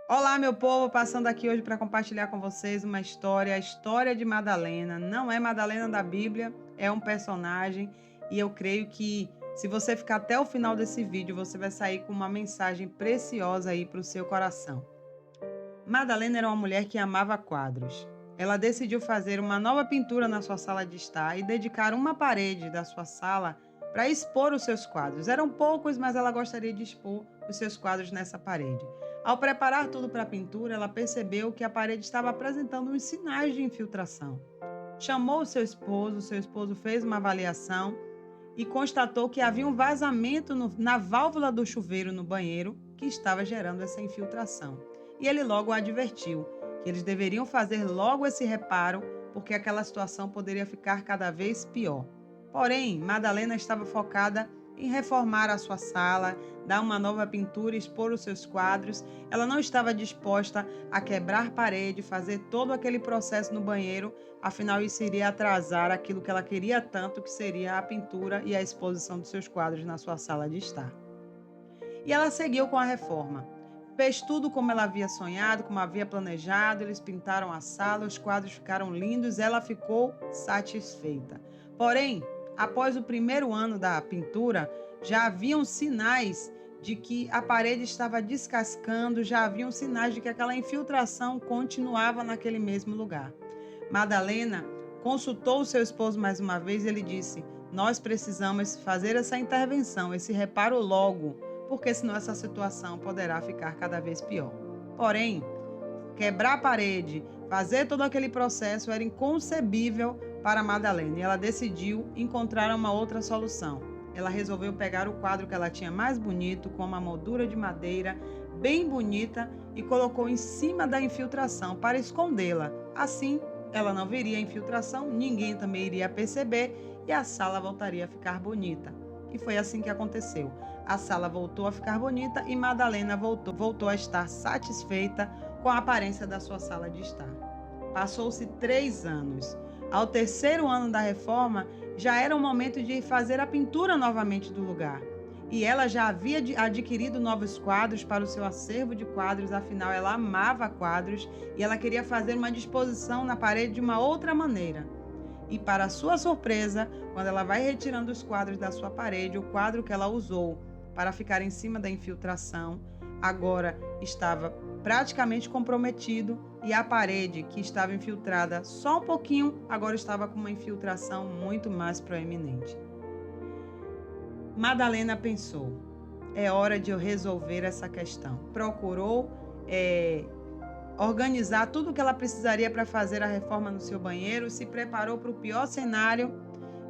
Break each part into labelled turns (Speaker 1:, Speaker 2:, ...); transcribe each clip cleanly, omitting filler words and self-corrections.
Speaker 1: Olá, meu povo, passando aqui hoje para compartilhar com vocês uma história, a história de Madalena. Não é Madalena da Bíblia, é um personagem e eu creio que se você ficar até o final desse vídeo, você vai sair com uma mensagem preciosa aí para o seu coração. Madalena era uma mulher que amava quadros. Ela decidiu fazer uma nova pintura na sua sala de estar e dedicar uma parede da sua sala para expor os seus quadros. Eram poucos, mas ela gostaria de expor os seus quadros nessa parede. Ao preparar tudo para a pintura, ela percebeu que a parede estava apresentando uns sinais de infiltração. Chamou o seu esposo fez uma avaliação e constatou que havia um vazamento na válvula do chuveiro no banheiro que estava gerando essa infiltração. E ele logo advertiu que eles deveriam fazer logo esse reparo, porque aquela situação poderia ficar cada vez pior. Porém, Madalena estava focada em reformar a sua sala, dar uma nova pintura e expor os seus quadros. Ela não estava disposta a quebrar parede, fazer todo aquele processo no banheiro, afinal isso iria atrasar aquilo que ela queria tanto, que seria a pintura e a exposição dos seus quadros na sua sala de estar. E ela seguiu com a reforma. Fez tudo como ela havia sonhado, como havia planejado. Eles pintaram a sala, os quadros ficaram lindos, ela ficou satisfeita. Porém, após o primeiro ano da pintura, já haviam sinais de que a parede estava descascando, já haviam sinais de que aquela infiltração continuava naquele mesmo lugar. Madalena consultou o seu esposo mais uma vez e ele disse: Nós precisamos fazer essa intervenção, esse reparo logo, porque senão essa situação poderá ficar cada vez pior. Porém, quebrar a parede, fazer todo aquele processo era inconcebível para Madalena e ela decidiu encontrar uma outra solução. Ela resolveu pegar o quadro que ela tinha mais bonito, com uma moldura de madeira bem bonita, e colocou em cima da infiltração para escondê-la. Assim, ela não veria a infiltração, ninguém também iria perceber e a sala voltaria a ficar bonita. E foi assim que aconteceu. A sala voltou a ficar bonita e Madalena voltou a estar satisfeita com a aparência da sua sala de estar. Passou-se 3 anos. Ao terceiro ano da reforma, já era o momento de fazer a pintura novamente do lugar. E ela já havia adquirido novos quadros para o seu acervo de quadros, afinal ela amava quadros e ela queria fazer uma disposição na parede de uma outra maneira. E para sua surpresa, quando ela vai retirando os quadros da sua parede, o quadro que ela usou para ficar em cima da infiltração agora estava praticamente comprometido e a parede, que estava infiltrada só um pouquinho, agora estava com uma infiltração muito mais proeminente. Madalena pensou: é hora de eu resolver essa questão. Procurou organizar tudo o que ela precisaria para fazer a reforma no seu banheiro, se preparou para o pior cenário,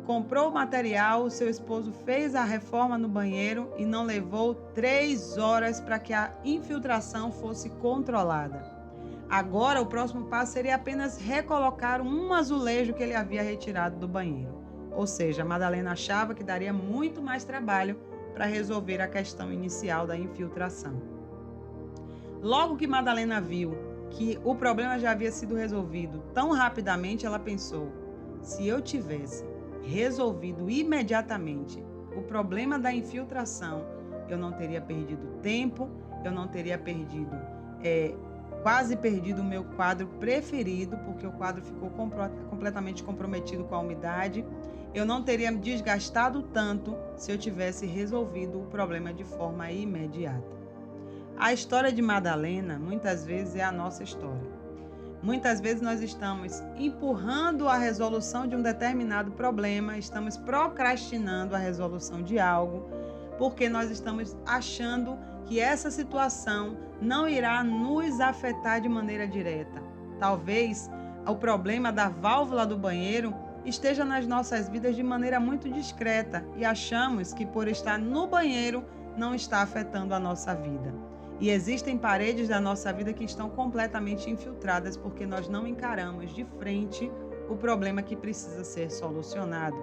Speaker 1: comprou o material, o seu esposo fez a reforma no banheiro e não levou 3 horas para que a infiltração fosse controlada. Agora, o próximo passo seria apenas recolocar um azulejo que ele havia retirado do banheiro. Ou seja, a Madalena achava que daria muito mais trabalho para resolver a questão inicial da infiltração. Logo que Madalena viu que o problema já havia sido resolvido tão rapidamente, ela pensou: se eu tivesse resolvido imediatamente o problema da infiltração, eu não teria perdido tempo, eu não teria quase perdido o meu quadro preferido, porque o quadro ficou completamente comprometido com a umidade. Eu não teria me desgastado tanto se eu tivesse resolvido o problema de forma imediata. A história de Madalena muitas vezes é a nossa história. Muitas vezes nós estamos empurrando a resolução de um determinado problema, estamos procrastinando a resolução de algo, porque nós estamos achando que essa situação não irá nos afetar de maneira direta. Talvez o problema da válvula do banheiro esteja nas nossas vidas de maneira muito discreta e achamos que por estar no banheiro não está afetando a nossa vida. E existem paredes da nossa vida que estão completamente infiltradas porque nós não encaramos de frente o problema que precisa ser solucionado.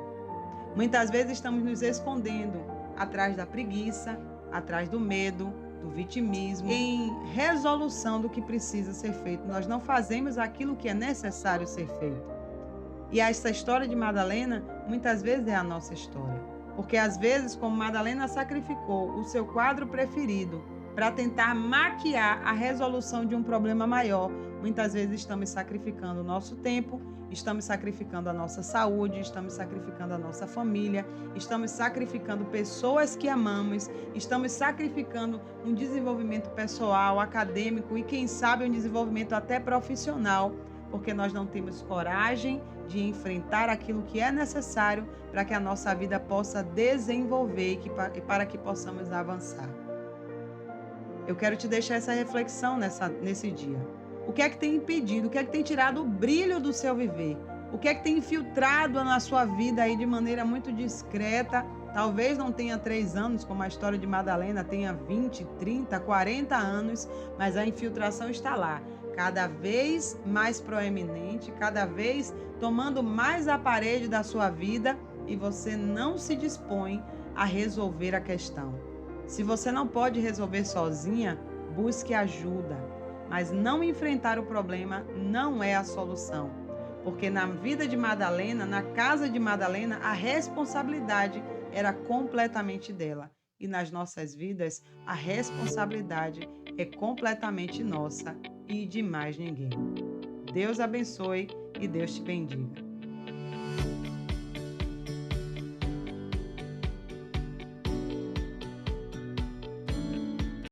Speaker 1: Muitas vezes estamos nos escondendo atrás da preguiça, atrás do medo, do vitimismo, em resolução do que precisa ser feito. Nós não fazemos aquilo que é necessário ser feito. E essa história de Madalena muitas vezes é a nossa história. Porque às vezes, como Madalena sacrificou o seu quadro preferido para tentar maquiar a resolução de um problema maior. Muitas vezes estamos sacrificando o nosso tempo, estamos sacrificando a nossa saúde, estamos sacrificando a nossa família, estamos sacrificando pessoas que amamos, estamos sacrificando um desenvolvimento pessoal, acadêmico e, quem sabe, um desenvolvimento até profissional, porque nós não temos coragem de enfrentar aquilo que é necessário para que a nossa vida possa desenvolver e para que possamos avançar. Eu quero te deixar essa reflexão nesse dia. O que é que tem impedido? O que é que tem tirado o brilho do seu viver? O que é que tem infiltrado na sua vida aí de maneira muito discreta? Talvez não tenha 3 anos, como a história de Madalena, tenha 20, 30, 40 anos, mas a infiltração está lá, cada vez mais proeminente, cada vez tomando mais a parede da sua vida, e você não se dispõe a resolver a questão. Se você não pode resolver sozinha, busque ajuda. Mas não enfrentar o problema não é a solução. Porque na vida de Madalena, na casa de Madalena, a responsabilidade era completamente dela. E nas nossas vidas, a responsabilidade é completamente nossa e de mais ninguém. Deus abençoe e Deus te bendiga.